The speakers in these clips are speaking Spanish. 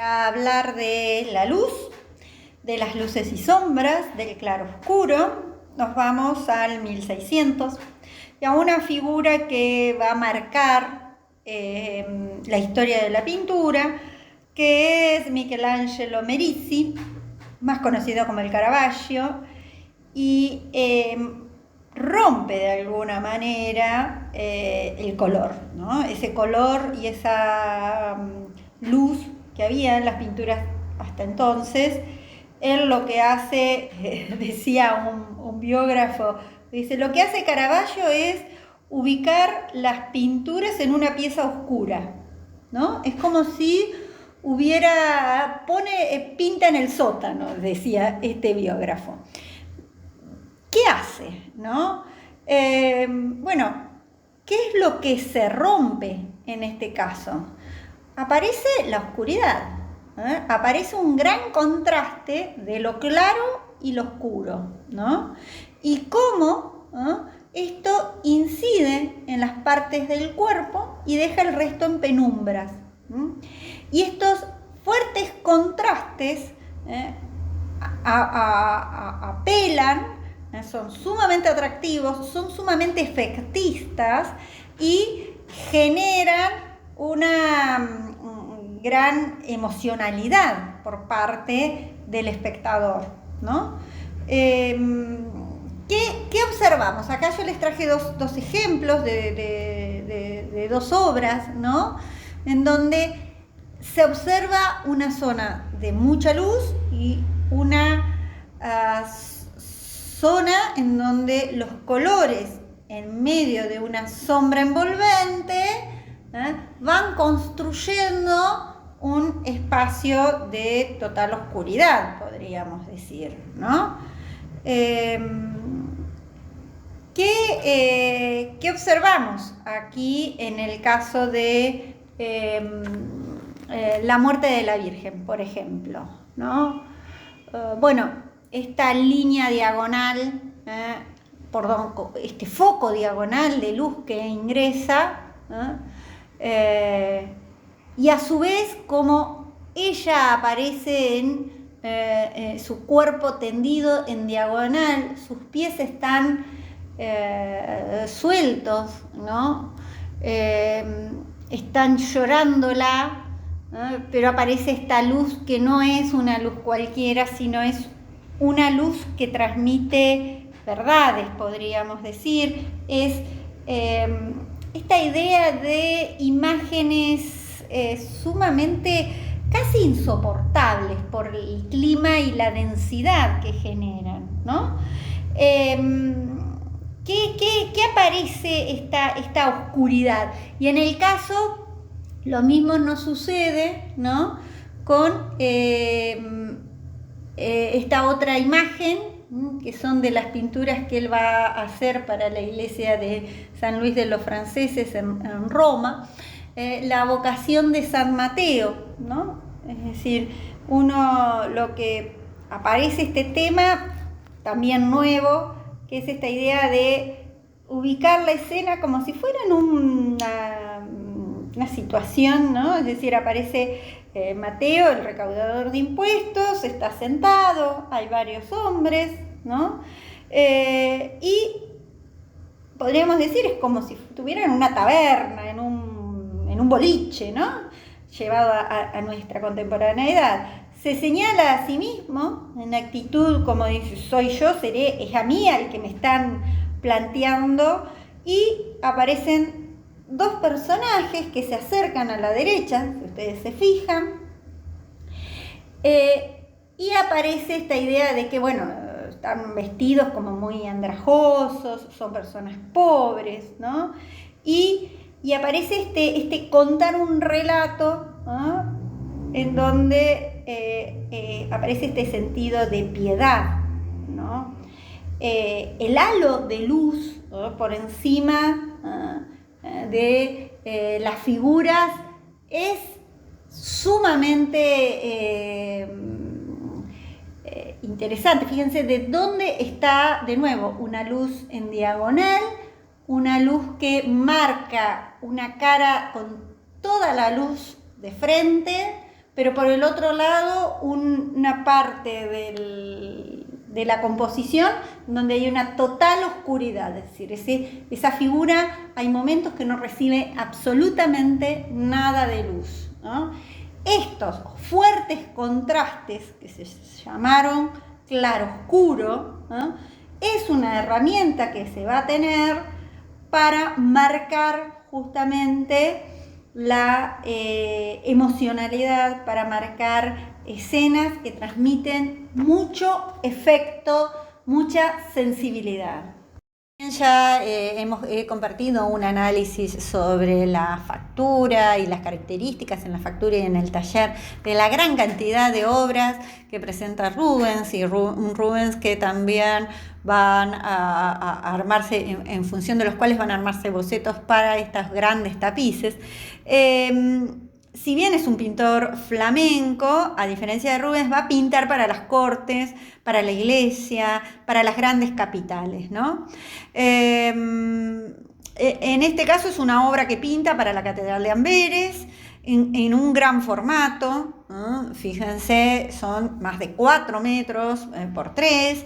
A hablar de la luz, de las luces y sombras, del claroscuro. Nos vamos al 1600 y a una figura que va a marcar la historia de la pintura, que es Michelangelo Merisi, más conocido como el Caravaggio, y rompe de alguna manera el color, ¿no? Ese color y esa luz que había en las pinturas hasta entonces. Él lo que hace, decía un biógrafo, dice, lo que hace Caravaggio es ubicar las pinturas en una pieza oscura, ¿no? Es como si pinta en el sótano, decía este biógrafo. ¿Qué hace, no? Bueno, ¿qué es lo que se rompe en este caso? Aparece la oscuridad, aparece un gran contraste de lo claro y lo oscuro, ¿no? Y cómo esto incide en las partes del cuerpo y deja el resto en penumbras. Y estos fuertes contrastes apelan, son sumamente atractivos, son sumamente efectistas y generan una gran emocionalidad por parte del espectador, ¿no? ¿Qué observamos? Acá yo les traje dos ejemplos de dos obras, ¿no? En donde se observa una zona de mucha luz y una zona en donde los colores en medio de una sombra envolvente van construyendo un espacio de total oscuridad, podríamos decir, ¿no? ¿Qué observamos aquí en el caso de la muerte de la Virgen, por ejemplo, ¿no? Bueno, esta línea diagonal, este foco diagonal de luz que ingresa, y a su vez como ella aparece en su cuerpo tendido en diagonal, sus pies están sueltos, ¿no? Están llorándola, pero aparece esta luz que no es una luz cualquiera, sino es una luz que transmite verdades, podríamos decir. Es esta idea de imágenes sumamente casi insoportables por el clima y la densidad que generan, ¿no? ¿Qué aparece esta oscuridad? Y en el caso, lo mismo nos sucede, ¿no? Con esta otra imagen, que son de las pinturas que él va a hacer para la iglesia de San Luis de los Franceses en Roma, la vocación de San Mateo, ¿no? Es decir, lo que aparece este tema también nuevo, que es esta idea de ubicar la escena como si fuera en una situación, ¿no? Es decir, aparece Mateo, el recaudador de impuestos, está sentado, hay varios hombres, ¿no? Y podríamos decir, es como si estuvieran en una taberna, en un boliche, ¿no? Llevado a nuestra contemporaneidad. Se señala a sí mismo en actitud como dice, soy yo, es a mí al que me están planteando, y aparecen dos personajes que se acercan a la derecha, si ustedes se fijan, y aparece esta idea de que, bueno, están vestidos como muy andrajosos, son personas pobres, ¿no? Y aparece este contar un relato, ¿no? En donde aparece este sentido de piedad, ¿no? El halo de luz, ¿no? Por encima de las figuras es sumamente interesante. Fíjense de dónde está, de nuevo, una luz en diagonal, una luz que marca una cara con toda la luz de frente, pero por el otro lado una parte de la composición donde hay una total oscuridad, es decir, esa figura hay momentos que no recibe absolutamente nada de luz, ¿no? Estos fuertes contrastes que se llamaron claroscuro, ¿no? Es una herramienta que se va a tener para marcar justamente la emocionalidad, para marcar escenas que transmiten mucho efecto, mucha sensibilidad. Ya he compartido un análisis sobre la factura y las características en la factura y en el taller de la gran cantidad de obras que presenta Rubens, y Rubens que también van a armarse, en función de los cuales van a armarse bocetos para estos grandes tapices. Si bien es un pintor flamenco, a diferencia de Rubens, va a pintar para las cortes, para la iglesia, para las grandes capitales, ¿no? En este caso es una obra que pinta para la Catedral de Amberes, en un gran formato, ¿no? Fíjense, son más de 4 metros por 3,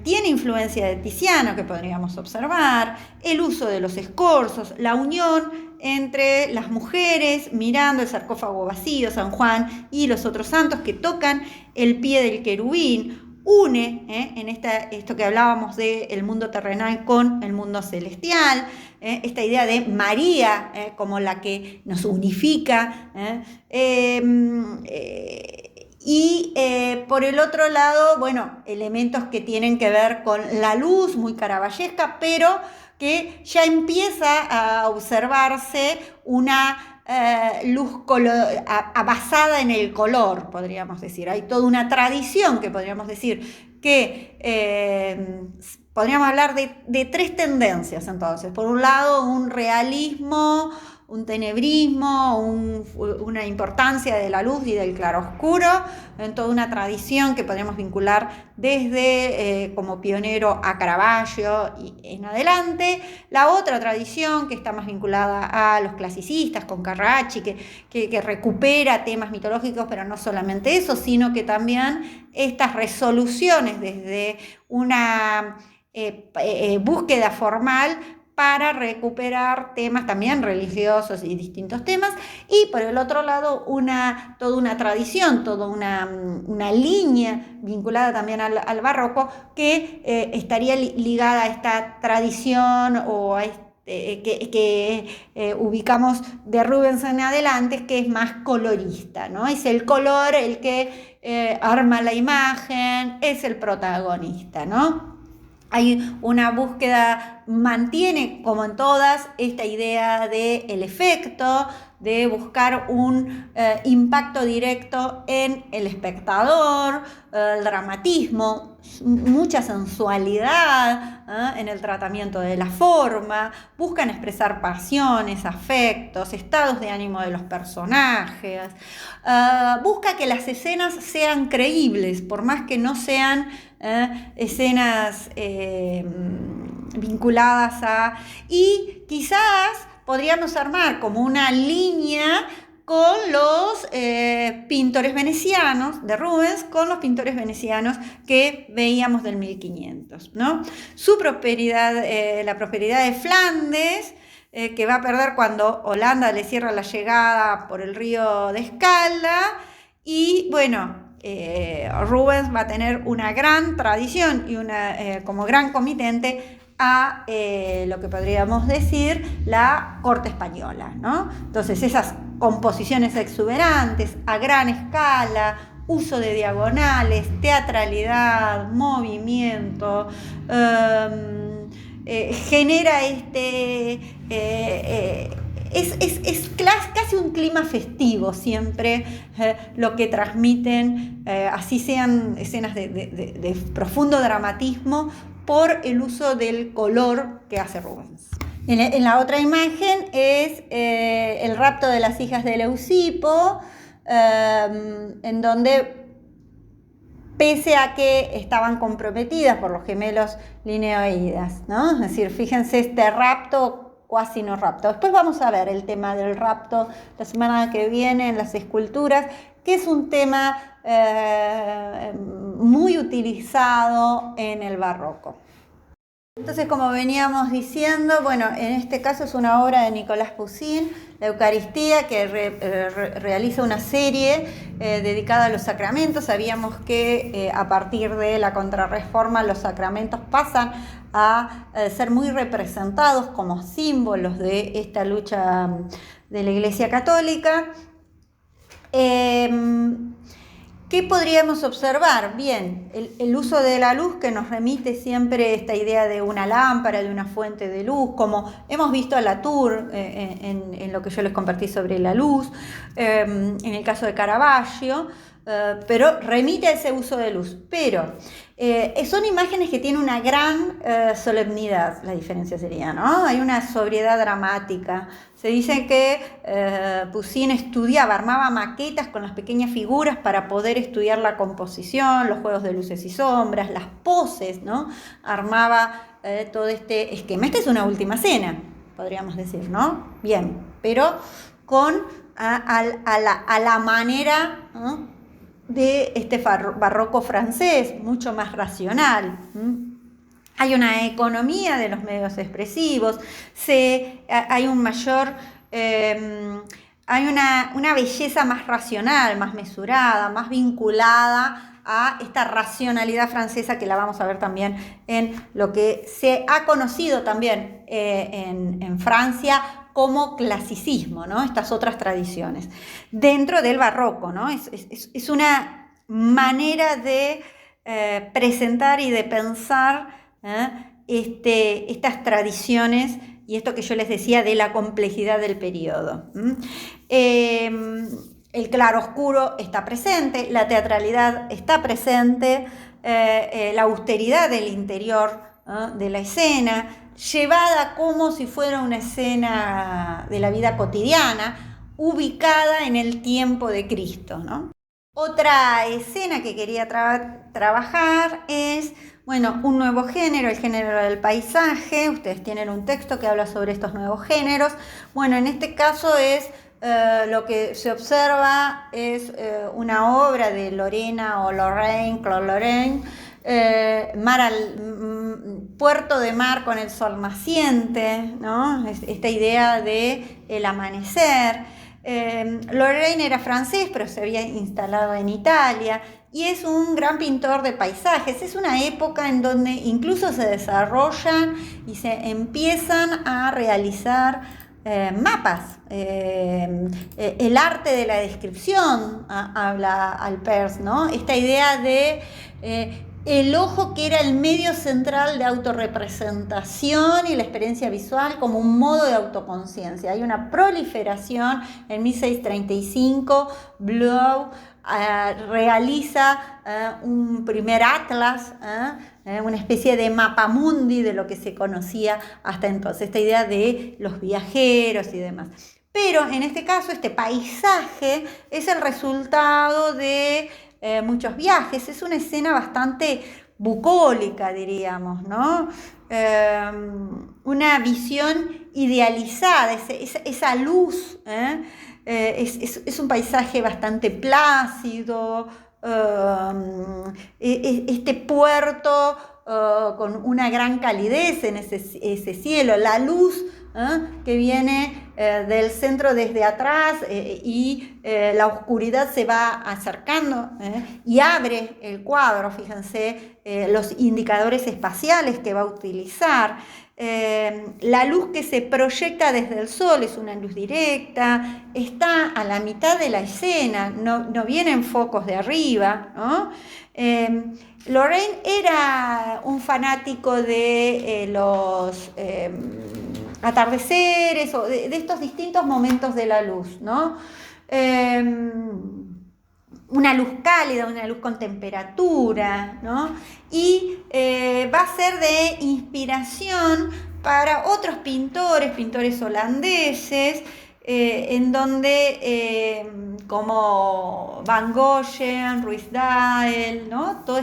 tiene influencia de Tiziano que podríamos observar, el uso de los escorzos, la unión entre las mujeres mirando el sarcófago vacío, San Juan, y los otros santos que tocan el pie del querubín, une en esto que hablábamos del mundo terrenal con el mundo celestial, esta idea de María como la que nos unifica, y por el otro lado, bueno, elementos que tienen que ver con la luz, muy caravallesca, pero que ya empieza a observarse una luz basada en el color, podríamos decir. Hay toda una tradición que podríamos decir que podríamos hablar de 3 tendencias entonces. Por un lado, un realismo, un tenebrismo, una importancia de la luz y del claroscuro, en toda una tradición que podríamos vincular desde como pionero a Caravaggio y en adelante. La otra tradición que está más vinculada a los clasicistas, con Carracci, que recupera temas mitológicos, pero no solamente eso, sino que también estas resoluciones desde una búsqueda formal para recuperar temas también religiosos y distintos temas, y por el otro lado toda una tradición, toda una línea vinculada también al barroco que estaría ligada a esta tradición o a que ubicamos de Rubens en adelante, que es más colorista, ¿no? Es el color el que arma la imagen, es el protagonista, ¿no? Hay una búsqueda, mantiene como en todas esta idea del efecto, de buscar un impacto directo en el espectador, el dramatismo, mucha sensualidad en el tratamiento de la forma, buscan expresar pasiones, afectos, estados de ánimo de los personajes, busca que las escenas sean creíbles, por más que no sean escenas vinculadas a... Y quizás podríamos armar como una línea con los pintores venecianos de Rubens, con los pintores venecianos que veíamos del 1500, ¿no? Su prosperidad, la prosperidad de Flandes, que va a perder cuando Holanda le cierra la llegada por el río de Escalda, y bueno, Rubens va a tener una gran tradición y como gran comitente a lo que podríamos decir la corte española, ¿no? Entonces esas composiciones exuberantes a gran escala, uso de diagonales, teatralidad, movimiento, genera es casi un clima festivo siempre lo que transmiten, así sean escenas de profundo dramatismo, por el uso del color que hace Rubens. En la otra imagen es el rapto de las hijas de Leucipo, en donde, pese a que estaban comprometidas por los gemelos Lineoidas, ¿no? Es decir, fíjense este rapto cuasi no rapto. Después vamos a ver el tema del rapto la semana que viene en las esculturas, que es un tema muy utilizado en el barroco. Entonces, como veníamos diciendo, bueno, en este caso es una obra de Nicolas Poussin, la Eucaristía, que realiza una serie dedicada a los sacramentos. Sabíamos que a partir de la Contrarreforma los sacramentos pasan a ser muy representados como símbolos de esta lucha de la Iglesia Católica. ¿Qué podríamos observar? Bien, el uso de la luz, que nos remite siempre esta idea de una lámpara, de una fuente de luz, como hemos visto a Latour en lo que yo les compartí sobre la luz, en el caso de Caravaggio, pero remite a ese uso de luz. Pero son imágenes que tienen una gran solemnidad, la diferencia sería, ¿no? Hay una sobriedad dramática. Se dice que Poussin estudiaba, armaba maquetas con las pequeñas figuras para poder estudiar la composición, los juegos de luces y sombras, las poses, ¿no? Armaba todo este esquema. Esta es una última cena, podríamos decir, ¿no? Bien, pero con a la manera, ¿no?, de este barroco francés, mucho más racional. Hay una economía de los medios expresivos, hay un mayor, hay una belleza más racional, más mesurada, más vinculada a esta racionalidad francesa, que la vamos a ver también en lo que se ha conocido también en Francia como clasicismo, ¿no? Estas otras tradiciones dentro del barroco, ¿no? Es una manera de presentar y de pensar estas tradiciones y esto que yo les decía de la complejidad del periodo. El claroscuro está presente, la teatralidad está presente, la austeridad del interior de la escena, llevada como si fuera una escena de la vida cotidiana, ubicada en el tiempo de Cristo, ¿no? Otra escena que quería trabajar es, bueno, un nuevo género, el género del paisaje. Ustedes tienen un texto que habla sobre estos nuevos géneros. Bueno, en este caso es lo que se observa es una obra de Lorena o Lorraine, Claude Lorraine, puerto de mar con el sol naciente, ¿no? Esta idea de el amanecer. Lorraine era francés, pero se había instalado en Italia y es un gran pintor de paisajes. Es una época en donde incluso se desarrollan y se empiezan a realizar mapas. El arte de la descripción habla Alpers, ¿no? Esta idea de el ojo, que era el medio central de autorrepresentación, y la experiencia visual como un modo de autoconciencia. Hay una proliferación. En 1635 Bloch realiza un primer atlas, una especie de mapamundi de lo que se conocía hasta entonces, esta idea de los viajeros y demás. Pero en este caso este paisaje es el resultado de muchos viajes. Es una escena bastante bucólica, diríamos, ¿no? Una visión idealizada, esa luz, es un paisaje bastante plácido, este puerto con una gran calidez en ese cielo, la luz que viene del centro desde atrás y la oscuridad se va acercando y abre el cuadro. Fíjense los indicadores espaciales que va a utilizar. La luz que se proyecta desde el sol es una luz directa, está a la mitad de la escena, no vienen focos de arriba, ¿no? Lorraine era un fanático de los atardeceres o de estos distintos momentos de la luz, ¿no? Una luz cálida, una luz con temperatura, ¿no? Y va a ser de inspiración para otros pintores holandeses, en donde como Van Gogh, Ruysdael, ¿no? Toda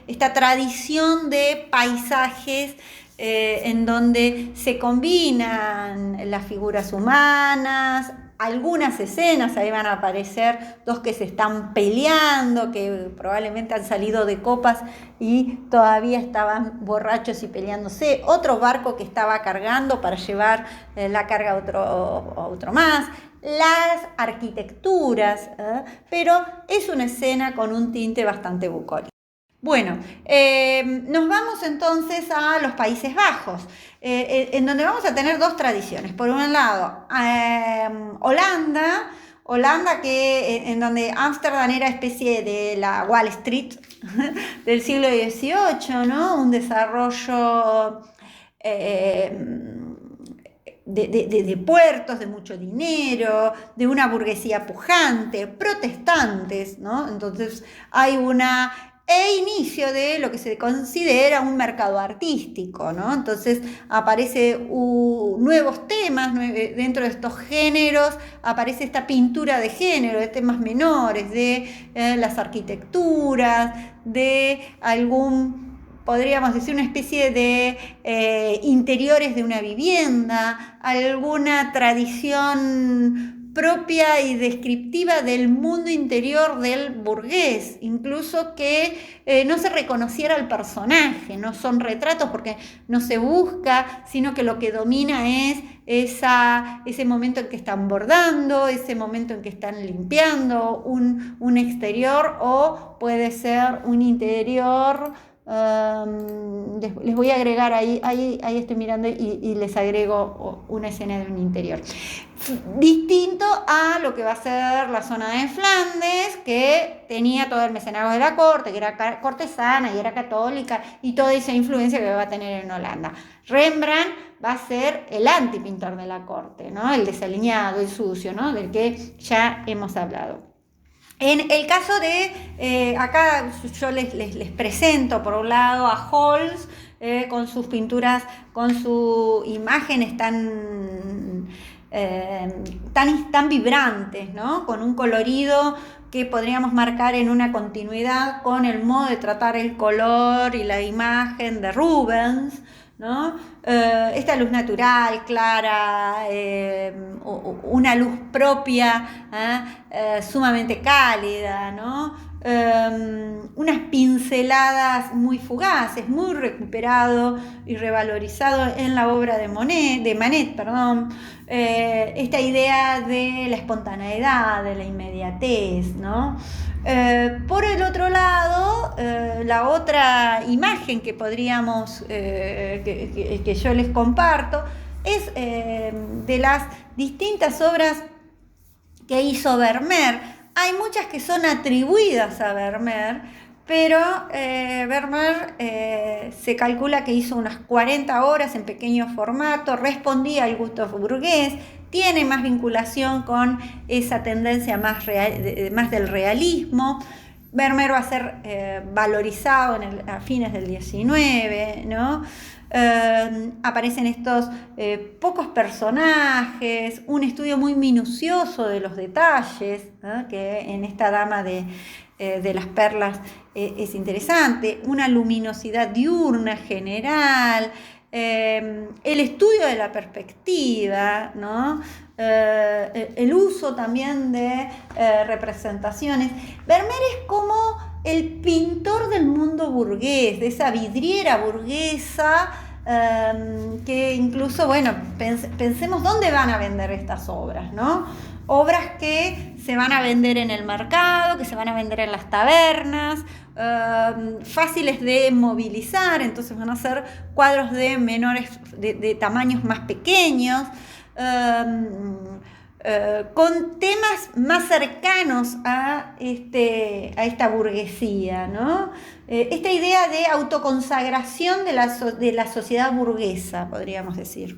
esta tradición de paisajes en donde se combinan las figuras humanas, algunas escenas, ahí van a aparecer dos que se están peleando, que probablemente han salido de copas y todavía estaban borrachos y peleándose, otro barco que estaba cargando para llevar la carga a otro más, las arquitecturas, pero es una escena con un tinte bastante bucólico. Bueno, nos vamos entonces a los Países Bajos, en donde vamos a tener dos tradiciones. Por un lado, Holanda en donde Ámsterdam era especie de la Wall Street del siglo XVIII, ¿no? Un desarrollo de puertos, de mucho dinero, de una burguesía pujante, protestantes, ¿no? Entonces hay inicio de lo que se considera un mercado artístico, ¿no? Entonces aparece nuevos temas dentro de estos géneros, aparece esta pintura de género, de temas menores, de las arquitecturas, de podríamos decir, una especie de interiores de una vivienda, alguna tradición propia y descriptiva del mundo interior del burgués, incluso que no se reconociera el personaje, no son retratos porque no se busca, sino que lo que domina es ese momento en que están bordando, ese momento en que están limpiando un exterior, o puede ser un interior. Les voy a agregar ahí estoy mirando y les agrego una escena de un interior distinto a lo que va a ser la zona de Flandes, que tenía todo el mecenazgo de la corte, que era cortesana y era católica, y toda esa influencia que va a tener en Holanda. Rembrandt va a ser el antipintor de la corte, ¿no? El desaliñado, el sucio, ¿no? Del que ya hemos hablado. En el caso de, acá yo les presento por un lado a Holz, con sus pinturas, con sus imágenes tan vibrantes, ¿no? Con un colorido que podríamos marcar en una continuidad con el modo de tratar el color y la imagen de Rubens, ¿no? Esta luz natural, clara, una luz propia, sumamente cálida, ¿no? Unas pinceladas muy fugaces, muy recuperado y revalorizado en la obra de Manet, esta idea de la espontaneidad, de la inmediatez, ¿no? Por el otro lado, la otra imagen que podríamos, que yo les comparto, es de las distintas obras que hizo Vermeer. Hay muchas que son atribuidas a Vermeer, pero Vermeer se calcula que hizo unas 40 obras en pequeño formato, respondía al gusto burgués, tiene más vinculación con esa tendencia más del realismo. Vermeer va a ser valorizado a fines del XIX, ¿no? Aparecen estos pocos personajes, un estudio muy minucioso de los detalles, ¿no? Que en esta dama de las perlas es interesante, una luminosidad diurna general, el estudio de la perspectiva, ¿no? El uso también de representaciones. Vermeer es como el pintor del mundo burgués, de esa vidriera burguesa, que incluso, bueno, pensemos dónde van a vender estas obras, ¿no? Obras que se van a vender en el mercado, que se van a vender en las tabernas, fáciles de movilizar, entonces van a ser cuadros de tamaños más pequeños, con temas más cercanos a esta burguesía, ¿no? Esta idea de autoconsagración de la sociedad burguesa, podríamos decir.